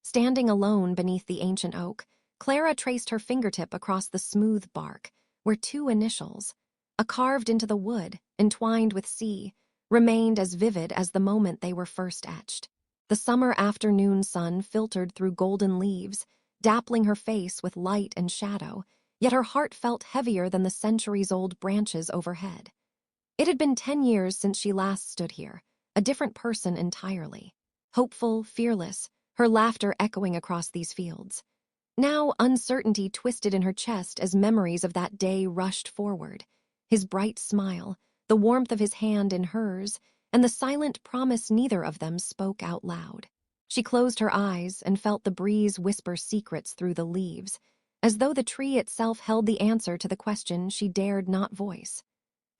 Standing alone beneath the ancient oak, Clara traced her fingertip across the smooth bark, where two initials, a carved into the wood, entwined with C, remained as vivid as the moment they were first etched. The summer afternoon sun filtered through golden leaves, dappling her face with light and shadow, yet her heart felt heavier than the centuries-old branches overhead. It had been 10 years since she last stood here, a different person entirely. Hopeful, fearless, her laughter echoing across these fields. Now uncertainty twisted in her chest as memories of that day rushed forward. His bright smile, the warmth of his hand in hers, and the silent promise neither of them spoke out loud. She closed her eyes and felt the breeze whisper secrets through the leaves, as though the tree itself held the answer to the question she dared not voice.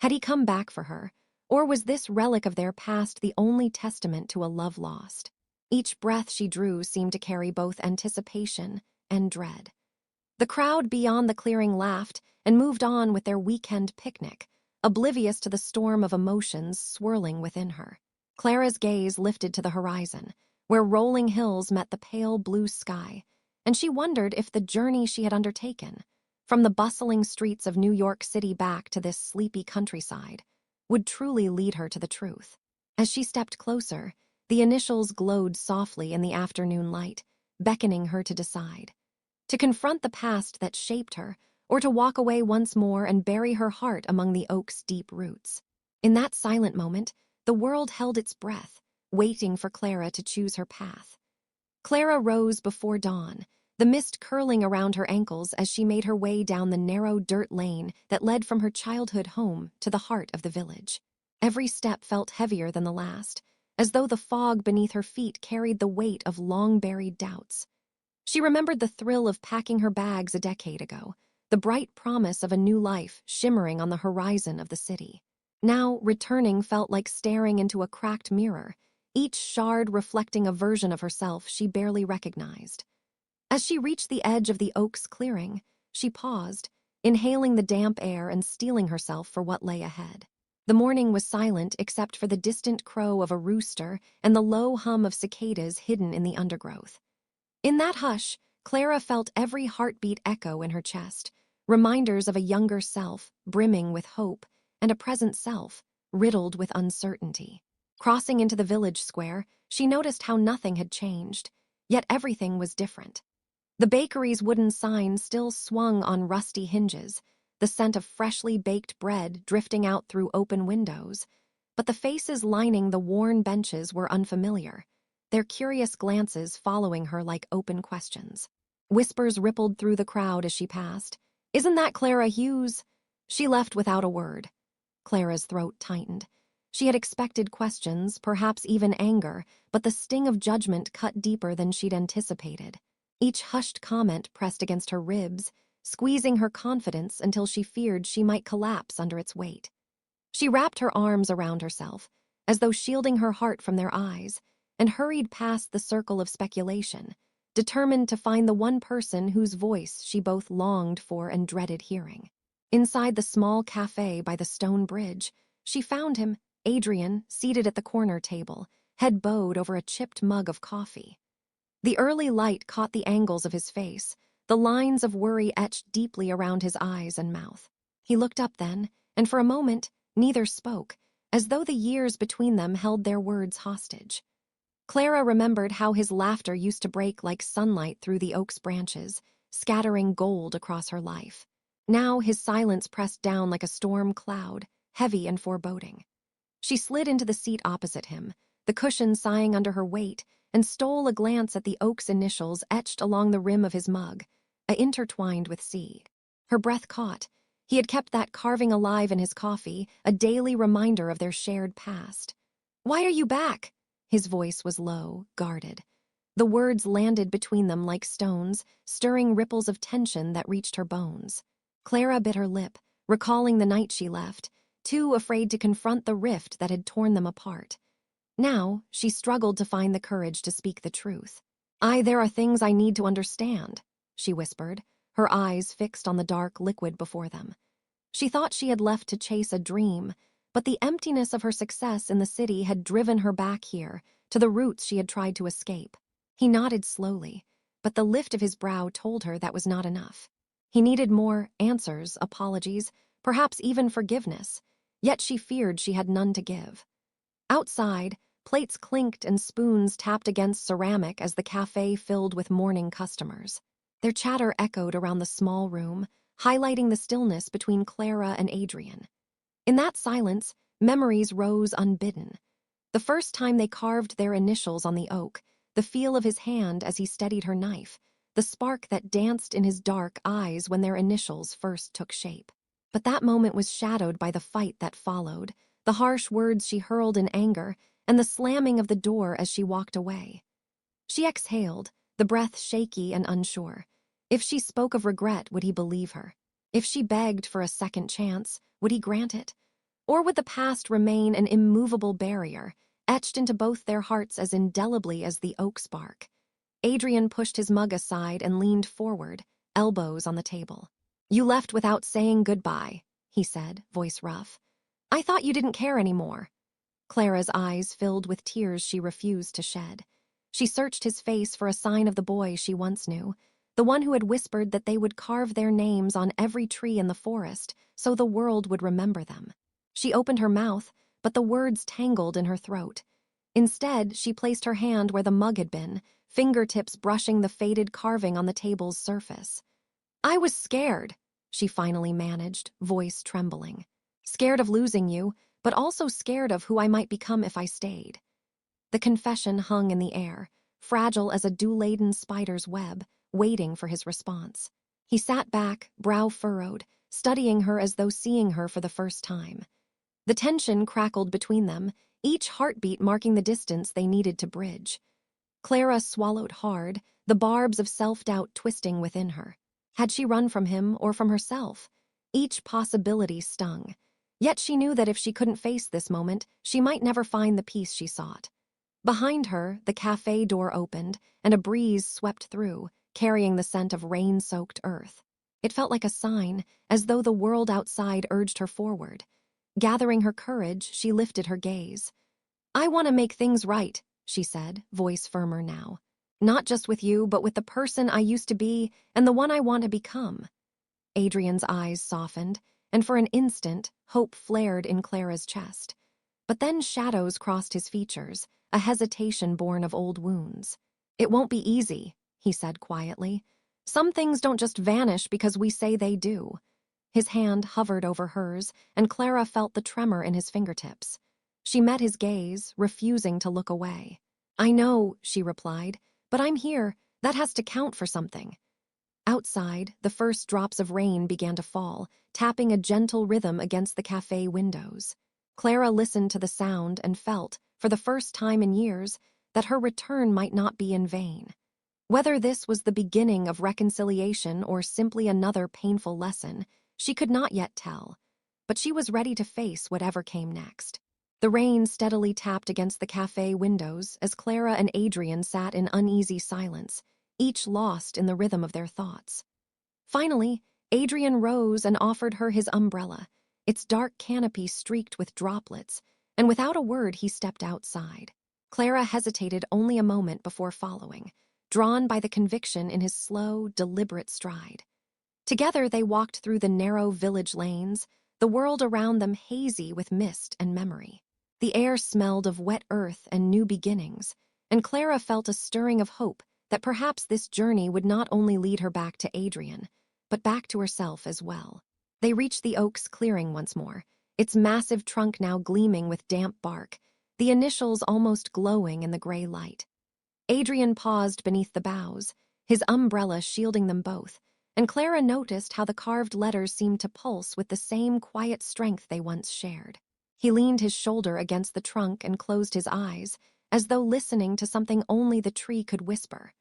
Had he come back for her, or was this relic of their past the only testament to a love lost? Each breath she drew seemed to carry both anticipation and dread. The crowd beyond the clearing laughed and moved on with their weekend picnic, oblivious to the storm of emotions swirling within her. Clara's gaze lifted to the horizon, where rolling hills met the pale blue sky, and she wondered if the journey she had undertaken, from the bustling streets of New York City back to this sleepy countryside, would truly lead her to the truth. As she stepped closer, the initials glowed softly in the afternoon light, beckoning her to decide. To confront the past that shaped her, or to walk away once more and bury her heart among the oak's deep roots. In that silent moment, the world held its breath, waiting for Clara to choose her path. Clara rose before dawn, the mist curling around her ankles as she made her way down the narrow dirt lane that led from her childhood home to the heart of the village. Every step felt heavier than the last, as though the fog beneath her feet carried the weight of long-buried doubts. She remembered the thrill of packing her bags a decade ago, the bright promise of a new life shimmering on the horizon of the city. Now, returning felt like staring into a cracked mirror, each shard reflecting a version of herself she barely recognized. As she reached the edge of the oak's clearing, she paused, inhaling the damp air and steeling herself for what lay ahead. The morning was silent except for the distant crow of a rooster and the low hum of cicadas hidden in the undergrowth. In that hush, Clara felt every heartbeat echo in her chest, reminders of a younger self, brimming with hope, and a present self, riddled with uncertainty. Crossing into the village square, she noticed how nothing had changed, yet everything was different. The bakery's wooden sign still swung on rusty hinges, the scent of freshly baked bread drifting out through open windows, but the faces lining the worn benches were unfamiliar, their curious glances following her like open questions. Whispers rippled through the crowd as she passed. "Isn't that Clara Hughes?" She left without a word. Clara's throat tightened. She had expected questions, perhaps even anger, but the sting of judgment cut deeper than she'd anticipated. Each hushed comment pressed against her ribs, squeezing her confidence until she feared she might collapse under its weight. She wrapped her arms around herself, as though shielding her heart from their eyes, and hurried past the circle of speculation, determined to find the one person whose voice she both longed for and dreaded hearing. Inside the small cafe by the stone bridge, she found him, Adrian, seated at the corner table, head bowed over a chipped mug of coffee. The early light caught the angles of his face, the lines of worry etched deeply around his eyes and mouth. He looked up then, and for a moment, neither spoke, as though the years between them held their words hostage. Clara remembered how his laughter used to break like sunlight through the oak's branches, scattering gold across her life. Now his silence pressed down like a storm cloud, heavy and foreboding. She slid into the seat opposite him, the cushion sighing under her weight, and stole a glance at the oak's initials etched along the rim of his mug, intertwined with C. Her breath caught. He had kept that carving alive in his coffee, a daily reminder of their shared past. "Why are you back?" His voice was low, guarded. The words landed between them like stones, stirring ripples of tension that reached her bones. Clara bit her lip, recalling the night she left, too afraid to confront the rift that had torn them apart. Now, she struggled to find the courage to speak the truth. There are things I need to understand," she whispered, her eyes fixed on the dark liquid before them. She thought she had left to chase a dream, but the emptiness of her success in the city had driven her back here, to the roots she had tried to escape. He nodded slowly, but the lift of his brow told her that was not enough. He needed more answers, apologies, perhaps even forgiveness, yet she feared she had none to give. Outside, plates clinked and spoons tapped against ceramic as the cafe filled with morning customers. Their chatter echoed around the small room, highlighting the stillness between Clara and Adrian. In that silence, memories rose unbidden. The first time they carved their initials on the oak, the feel of his hand as he steadied her knife, the spark that danced in his dark eyes when their initials first took shape. But that moment was shadowed by the fight that followed, the harsh words she hurled in anger, and the slamming of the door as she walked away. She exhaled, the breath shaky and unsure. If she spoke of regret, would he believe her? If she begged for a second chance, would he grant it? Or would the past remain an immovable barrier, etched into both their hearts as indelibly as the oak's bark? Adrian pushed his mug aside and leaned forward, elbows on the table. "You left without saying goodbye," he said, voice rough. "I thought you didn't care anymore." Clara's eyes filled with tears she refused to shed. She searched his face for a sign of the boy she once knew, the one who had whispered that they would carve their names on every tree in the forest so the world would remember them. She opened her mouth, but the words tangled in her throat. Instead, she placed her hand where the mug had been, fingertips brushing the faded carving on the table's surface. "I was scared," she finally managed, voice trembling. "Scared of losing you, but also scared of who I might become if I stayed." The confession hung in the air, fragile as a dew-laden spider's web, waiting for his response. He sat back, brow furrowed, studying her as though seeing her for the first time. The tension crackled between them, each heartbeat marking the distance they needed to bridge. Clara swallowed hard, the barbs of self-doubt twisting within her. Had she run from him or from herself? Each possibility stung. Yet she knew that if she couldn't face this moment, she might never find the peace she sought. Behind her, the cafe door opened, and a breeze swept through, carrying the scent of rain-soaked earth. It felt like a sign, as though the world outside urged her forward. Gathering her courage, she lifted her gaze. "I want to make things right," she said, voice firmer now. "Not just with you, but with the person I used to be and the one I want to become." Adrian's eyes softened, and for an instant, hope flared in Clara's chest. But then shadows crossed his features, a hesitation born of old wounds. "It won't be easy," he said quietly. "Some things don't just vanish because we say they do." His hand hovered over hers, and Clara felt the tremor in his fingertips. She met his gaze, refusing to look away. "I know," she replied, "but I'm here. That has to count for something." Outside, the first drops of rain began to fall, tapping a gentle rhythm against the cafe windows. Clara listened to the sound and felt, for the first time in years, that her return might not be in vain. Whether this was the beginning of reconciliation or simply another painful lesson, she could not yet tell, but she was ready to face whatever came next. The rain steadily tapped against the cafe windows as Clara and Adrian sat in uneasy silence, each lost in the rhythm of their thoughts. Finally, Adrian rose and offered her his umbrella, its dark canopy streaked with droplets, and without a word he stepped outside. Clara hesitated only a moment before following, drawn by the conviction in his slow, deliberate stride. Together they walked through the narrow village lanes, the world around them hazy with mist and memory. The air smelled of wet earth and new beginnings, and Clara felt a stirring of hope that perhaps this journey would not only lead her back to Adrian, but back to herself as well. They reached the oak's clearing once more, its massive trunk now gleaming with damp bark, the initials almost glowing in the gray light. Adrian paused beneath the boughs, his umbrella shielding them both, and Clara noticed how the carved letters seemed to pulse with the same quiet strength they once shared. He leaned his shoulder against the trunk and closed his eyes, as though listening to something only the tree could whisper.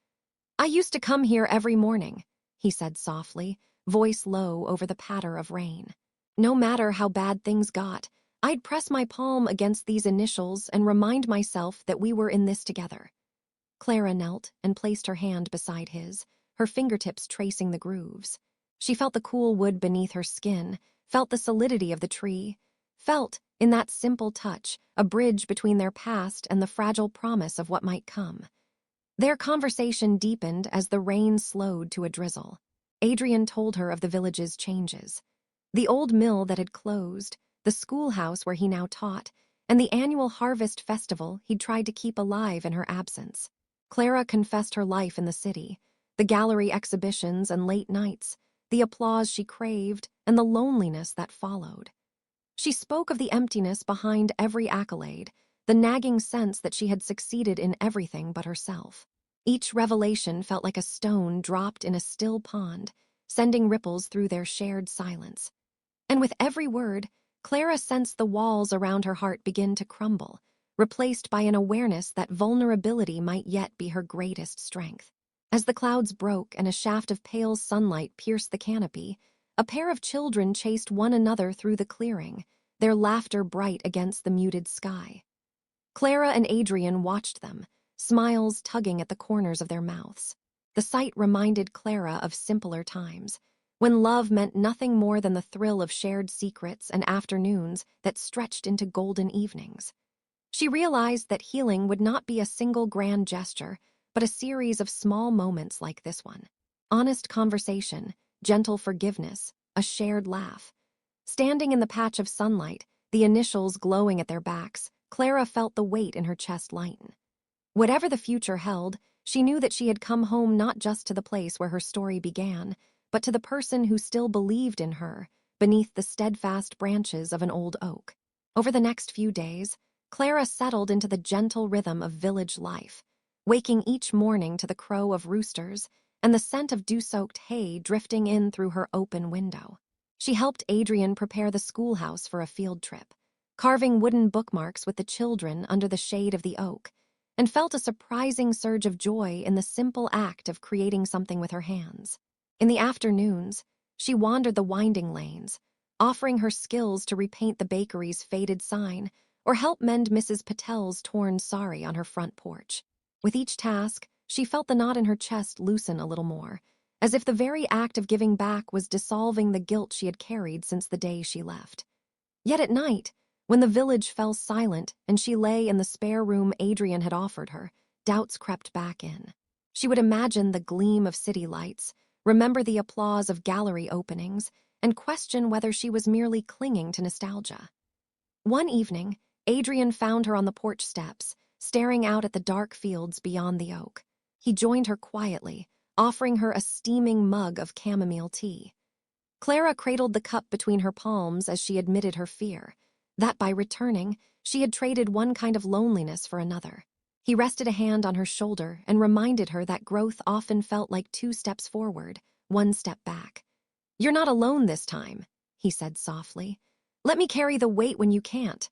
"I used to come here every morning," he said softly, voice low over the patter of rain. "No matter how bad things got, I'd press my palm against these initials and remind myself that we were in this together." Clara knelt and placed her hand beside his, her fingertips tracing the grooves. She felt the cool wood beneath her skin, felt the solidity of the tree, felt, in that simple touch, a bridge between their past and the fragile promise of what might come. Their conversation deepened as the rain slowed to a drizzle. Adrian told her of the village's changes. The old mill that had closed, the schoolhouse where he now taught, and the annual harvest festival he'd tried to keep alive in her absence. Clara confessed her life in the city, the gallery exhibitions and late nights, the applause she craved, and the loneliness that followed. She spoke of the emptiness behind every accolade, the nagging sense that she had succeeded in everything but herself. Each revelation felt like a stone dropped in a still pond, sending ripples through their shared silence. And with every word, Clara sensed the walls around her heart begin to crumble, replaced by an awareness that vulnerability might yet be her greatest strength. As the clouds broke and a shaft of pale sunlight pierced the canopy, a pair of children chased one another through the clearing, their laughter bright against the muted sky. Clara and Adrian watched them, smiles tugging at the corners of their mouths. The sight reminded Clara of simpler times, when love meant nothing more than the thrill of shared secrets and afternoons that stretched into golden evenings. She realized that healing would not be a single grand gesture, but a series of small moments like this one. Honest conversation, gentle forgiveness, a shared laugh. Standing in the patch of sunlight, the initials glowing at their backs, Clara felt the weight in her chest lighten. Whatever the future held, she knew that she had come home not just to the place where her story began, but to the person who still believed in her, beneath the steadfast branches of an old oak. Over the next few days, Clara settled into the gentle rhythm of village life, waking each morning to the crow of roosters and the scent of dew-soaked hay drifting in through her open window. She helped Adrian prepare the schoolhouse for a field trip, carving wooden bookmarks with the children under the shade of the oak, and felt a surprising surge of joy in the simple act of creating something with her hands. In the afternoons, she wandered the winding lanes, offering her skills to repaint the bakery's faded sign or help mend Mrs. Patel's torn sari on her front porch. With each task, she felt the knot in her chest loosen a little more, as if the very act of giving back was dissolving the guilt she had carried since the day she left. Yet at night, when the village fell silent and she lay in the spare room Adrian had offered her, doubts crept back in. She would imagine the gleam of city lights, remember the applause of gallery openings, and question whether she was merely clinging to nostalgia. One evening, Adrian found her on the porch steps, staring out at the dark fields beyond the oak. He joined her quietly, offering her a steaming mug of chamomile tea. Clara cradled the cup between her palms as she admitted her fear, that by returning, she had traded one kind of loneliness for another. He rested a hand on her shoulder and reminded her that growth often felt like 2 steps forward, 1 step back. "You're not alone this time," he said softly. "Let me carry the weight when you can't."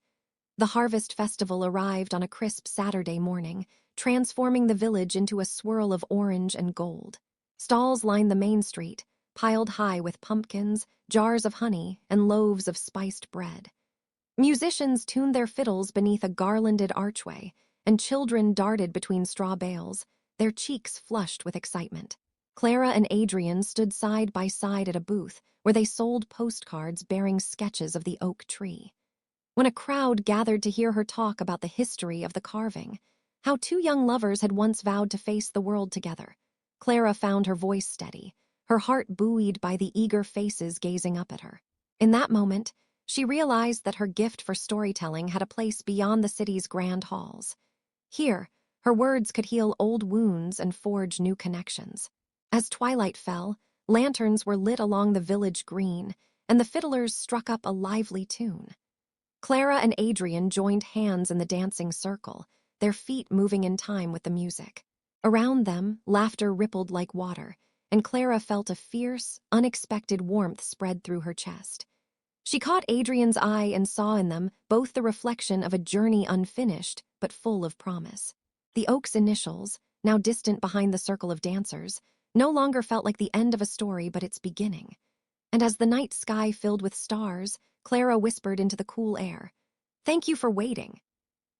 The harvest festival arrived on a crisp Saturday morning, transforming the village into a swirl of orange and gold. Stalls lined the main street, piled high with pumpkins, jars of honey, and loaves of spiced bread. Musicians tuned their fiddles beneath a garlanded archway, and children darted between straw bales, their cheeks flushed with excitement. Clara and Adrian stood side by side at a booth where they sold postcards bearing sketches of the oak tree. When a crowd gathered to hear her talk about the history of the carving, how 2 young lovers had once vowed to face the world together, Clara found her voice steady, her heart buoyed by the eager faces gazing up at her. In that moment, she realized that her gift for storytelling had a place beyond the city's grand halls. Here, her words could heal old wounds and forge new connections. As twilight fell, lanterns were lit along the village green, and the fiddlers struck up a lively tune. Clara and Adrian joined hands in the dancing circle, their feet moving in time with the music. Around them, laughter rippled like water, and Clara felt a fierce, unexpected warmth spread through her chest. She caught Adrian's eye and saw in them both the reflection of a journey unfinished but full of promise. The oak's initials, now distant behind the circle of dancers, no longer felt like the end of a story but its beginning. And as the night sky filled with stars, Clara whispered into the cool air, "Thank you for waiting."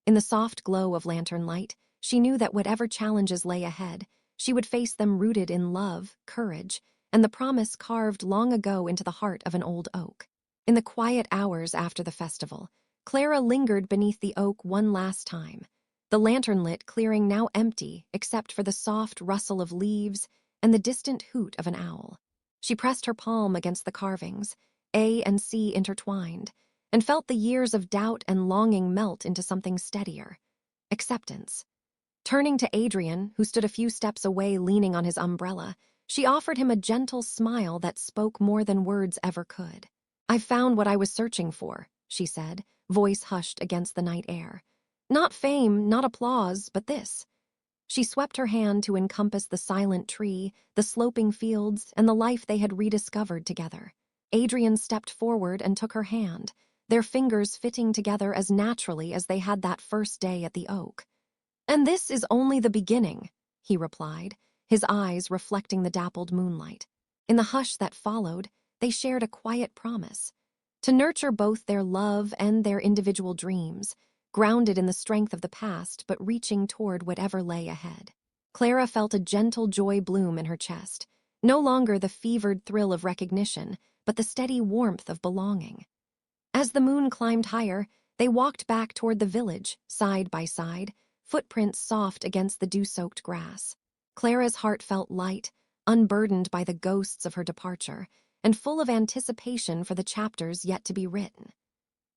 In the soft glow of lantern light, she knew that whatever challenges lay ahead, she would face them rooted in love, courage, and the promise carved long ago into the heart of an old oak. In the quiet hours after the festival, Clara lingered beneath the oak one last time. the lantern-lit clearing now empty except for the soft rustle of leaves and the distant hoot of an owl. She pressed her palm against the carvings, A and C intertwined, and felt the years of doubt and longing melt into something steadier. Acceptance. Turning to Adrian, who stood a few steps away leaning on his umbrella, she offered him a gentle smile that spoke more than words ever could. "I've found what I was searching for," she said, voice hushed against the night air. "Not fame, not applause, but this." She swept her hand to encompass the silent tree, the sloping fields, and the life they had rediscovered together. Adrian stepped forward and took her hand, their fingers fitting together as naturally as they had that first day at the oak. "And this is only the beginning," he replied, his eyes reflecting the dappled moonlight. In the hush that followed, they shared a quiet promise to nurture both their love and their individual dreams, grounded in the strength of the past but reaching toward whatever lay ahead. Clara felt a gentle joy bloom in her chest, no longer the fevered thrill of recognition, but the steady warmth of belonging. As the moon climbed higher, they walked back toward the village, side by side, footprints soft against the dew-soaked grass. Clara's heart felt light, unburdened by the ghosts of her departure, and full of anticipation for the chapters yet to be written.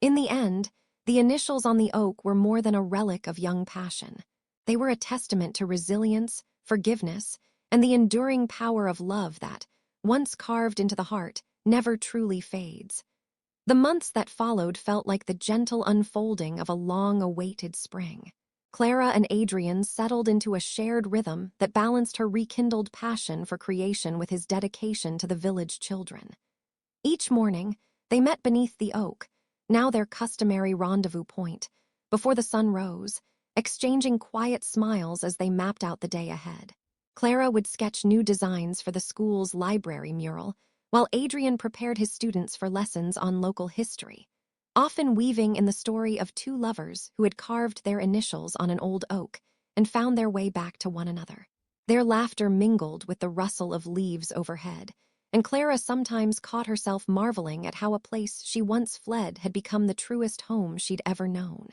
In the end, the initials on the oak were more than a relic of young passion. They were a testament to resilience, forgiveness, and the enduring power of love that, once carved into the heart, never truly fades. The months that followed felt like the gentle unfolding of a long-awaited spring. Clara and Adrian settled into a shared rhythm that balanced her rekindled passion for creation with his dedication to the village children. Each morning, they met beneath the oak, now their customary rendezvous point, before the sun rose, exchanging quiet smiles as they mapped out the day ahead. Clara would sketch new designs for the school's library mural, while Adrian prepared his students for lessons on local history, often weaving in the story of two lovers who had carved their initials on an old oak and found their way back to one another. Their laughter mingled with the rustle of leaves overhead, and Clara sometimes caught herself marveling at how a place she once fled had become the truest home she'd ever known.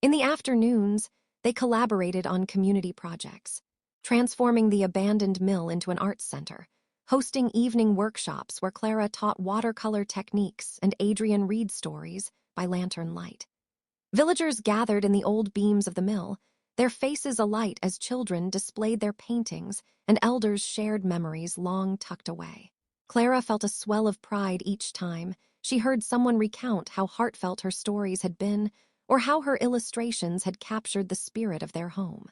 In the afternoons, they collaborated on community projects, transforming the abandoned mill into an arts center, hosting evening workshops where Clara taught watercolor techniques and Adrian read stories by lantern light. Villagers gathered in the old beams of the mill, their faces alight as children displayed their paintings and elders shared memories long tucked away. Clara felt a swell of pride each time she heard someone recount how heartfelt her stories had been or how her illustrations had captured the spirit of their home.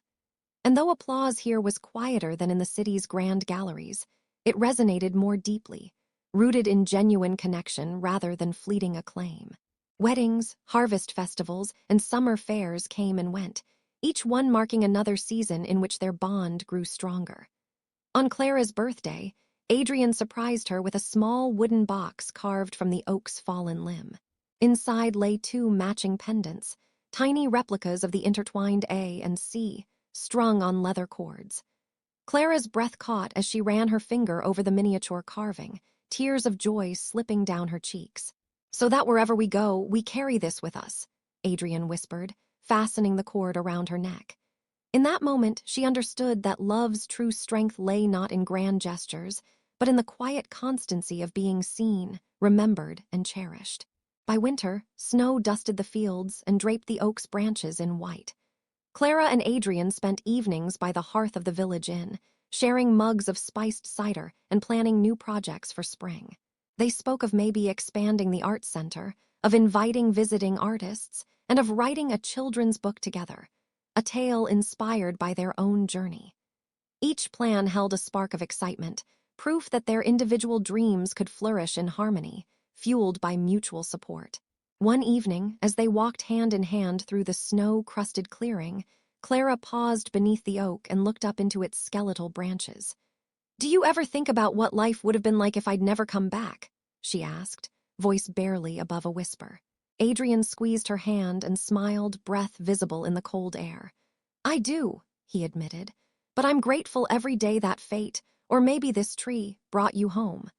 And though applause here was quieter than in the city's grand galleries, it resonated more deeply, rooted in genuine connection rather than fleeting acclaim. Weddings, harvest festivals, and summer fairs came and went, each one marking another season in which their bond grew stronger. On Clara's birthday, Adrian surprised her with a small wooden box carved from the oak's fallen limb. Inside lay two matching pendants, tiny replicas of the intertwined A and C, strung on leather cords. Clara's breath caught as she ran her finger over the miniature carving, tears of joy slipping down her cheeks. "So that wherever we go, we carry this with us," Adrian whispered, fastening the cord around her neck. In that moment, she understood that love's true strength lay not in grand gestures, but in the quiet constancy of being seen, remembered, and cherished. By winter, snow dusted the fields and draped the oak's branches in white. Clara and Adrian spent evenings by the hearth of the village inn, sharing mugs of spiced cider and planning new projects for spring. They spoke of maybe expanding the arts center, of inviting visiting artists, and of writing a children's book together, a tale inspired by their own journey. Each plan held a spark of excitement, proof that their individual dreams could flourish in harmony, fueled by mutual support. One evening, as they walked hand in hand through the snow-crusted clearing, Clara paused beneath the oak and looked up into its skeletal branches. "Do you ever think about what life would have been like if I'd never come back?" she asked, voice barely above a whisper. Adrian squeezed her hand and smiled, breath visible in the cold air. "I do," he admitted, "but I'm grateful every day that fate, or maybe this tree, brought you home."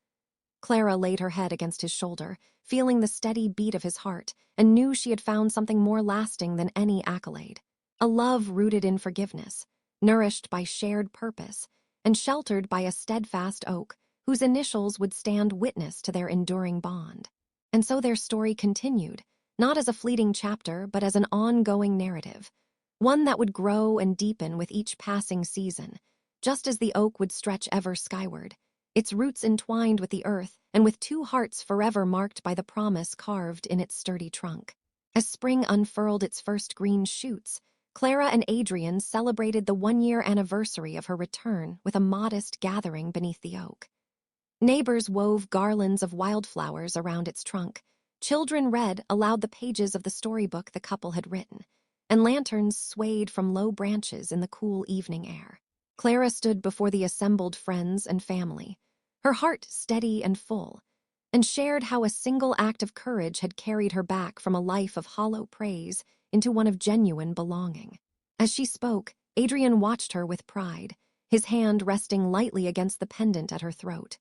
Clara laid her head against his shoulder, feeling the steady beat of his heart, and knew she had found something more lasting than any accolade. a love rooted in forgiveness, nourished by shared purpose, and sheltered by a steadfast oak whose initials would stand witness to their enduring bond. And so their story continued, not as a fleeting chapter, but as an ongoing narrative, one that would grow and deepen with each passing season, just as the oak would stretch ever skyward, its roots entwined with the earth and with two hearts forever marked by the promise carved in its sturdy trunk. As spring unfurled its first green shoots, Clara and Adrian celebrated the one-year anniversary of her return with a modest gathering beneath the oak. Neighbors wove garlands of wildflowers around its trunk, children read aloud the pages of the storybook the couple had written, and lanterns swayed from low branches in the cool evening air. Clara stood before the assembled friends and family, her heart steady and full, and shared how a single act of courage had carried her back from a life of hollow praise into one of genuine belonging. As she spoke, Adrian watched her with pride, his hand resting lightly against the pendant at her throat.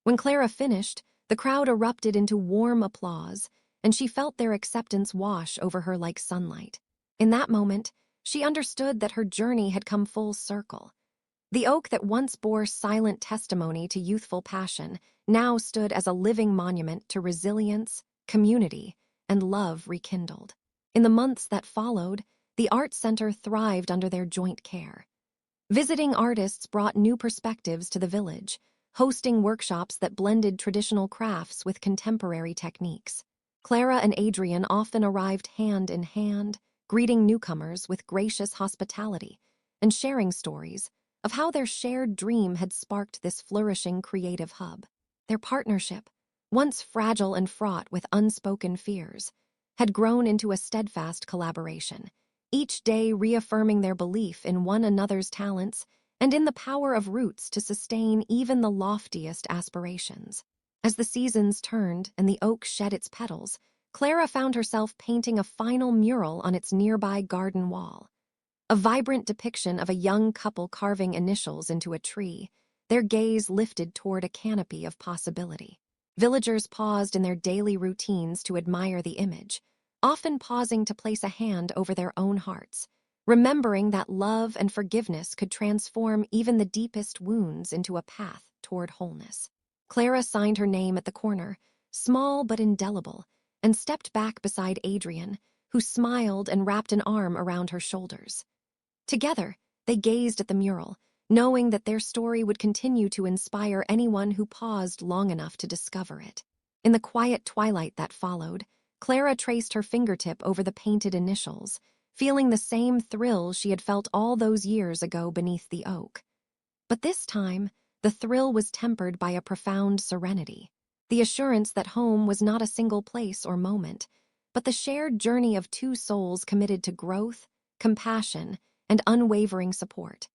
When Clara finished, the crowd erupted into warm applause, and she felt their acceptance wash over her like sunlight. In that moment, she understood that her journey had come full circle. The oak that once bore silent testimony to youthful passion now stood as a living monument to resilience, community, and love rekindled. In the months that followed, the art center thrived under their joint care. Visiting artists brought new perspectives to the village, hosting workshops that blended traditional crafts with contemporary techniques. Clara and Adrian often arrived hand in hand, greeting newcomers with gracious hospitality and sharing stories of how their shared dream had sparked this flourishing creative hub. Their partnership, once fragile and fraught with unspoken fears, had grown into a steadfast collaboration, each day reaffirming their belief in one another's talents and in the power of roots to sustain even the loftiest aspirations. As the seasons turned and the oak shed its petals, Clara found herself painting a final mural on its nearby garden wall. A vibrant depiction of a young couple carving initials into a tree, their gaze lifted toward a canopy of possibility. Villagers paused in their daily routines to admire the image, often pausing to place a hand over their own hearts, remembering that love and forgiveness could transform even the deepest wounds into a path toward wholeness. Clara signed her name at the corner, small but indelible, and stepped back beside Adrian, who smiled and wrapped an arm around her shoulders. Together, they gazed at the mural, knowing that their story would continue to inspire anyone who paused long enough to discover it. In the quiet twilight that followed, Clara traced her fingertip over the painted initials, feeling the same thrill she had felt all those years ago beneath the oak. But this time, the thrill was tempered by a profound serenity, the assurance that home was not a single place or moment, but the shared journey of two souls committed to growth, compassion, and unwavering support.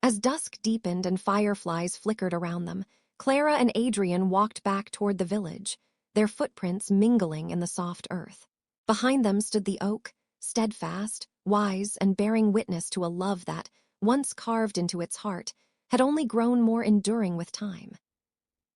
As dusk deepened and fireflies flickered around them, Clara and Adrian walked back toward the village, their footprints mingling in the soft earth. Behind them stood the oak, steadfast, wise, and bearing witness to a love that, once carved into its heart, had only grown more enduring with time.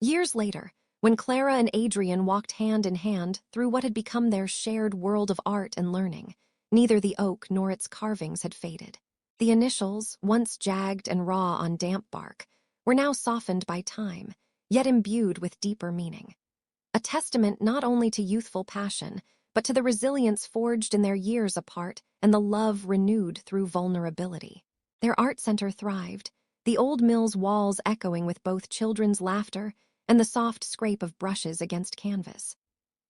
Years later, when Clara and Adrian walked hand in hand through what had become their shared world of art and learning, neither the oak nor its carvings had faded. The initials, once jagged and raw on damp bark, were now softened by time, yet imbued with deeper meaning. A testament not only to youthful passion, but to the resilience forged in their years apart and the love renewed through vulnerability. Their art center thrived, the old mill's walls echoing with both children's laughter and the soft scrape of brushes against canvas.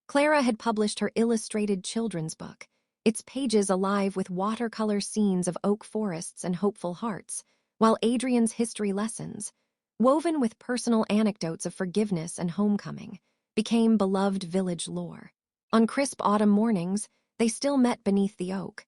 Clara had published her illustrated children's book, its pages alive with watercolor scenes of oak forests and hopeful hearts, while Adrian's history lessons, woven with personal anecdotes of forgiveness and homecoming, became beloved village lore. On crisp autumn mornings, they still met beneath the oak.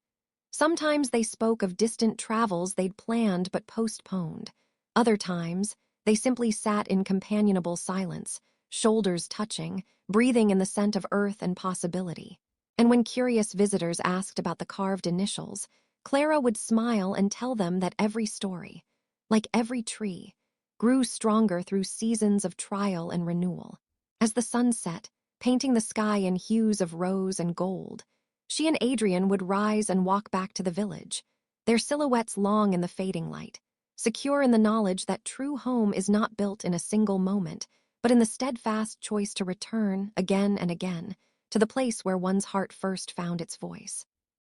Sometimes they spoke of distant travels they'd planned but postponed. Other times, they simply sat in companionable silence, shoulders touching, breathing in the scent of earth and possibility. And when curious visitors asked about the carved initials, Clara would smile and tell them that every story, like every tree, grew stronger through seasons of trial and renewal. As the sun set, painting the sky in hues of rose and gold, she and Adrian would rise and walk back to the village, their silhouettes long in the fading light, secure in the knowledge that true home is not built in a single moment, but in the steadfast choice to return again and again to the place where one's heart first found its voice.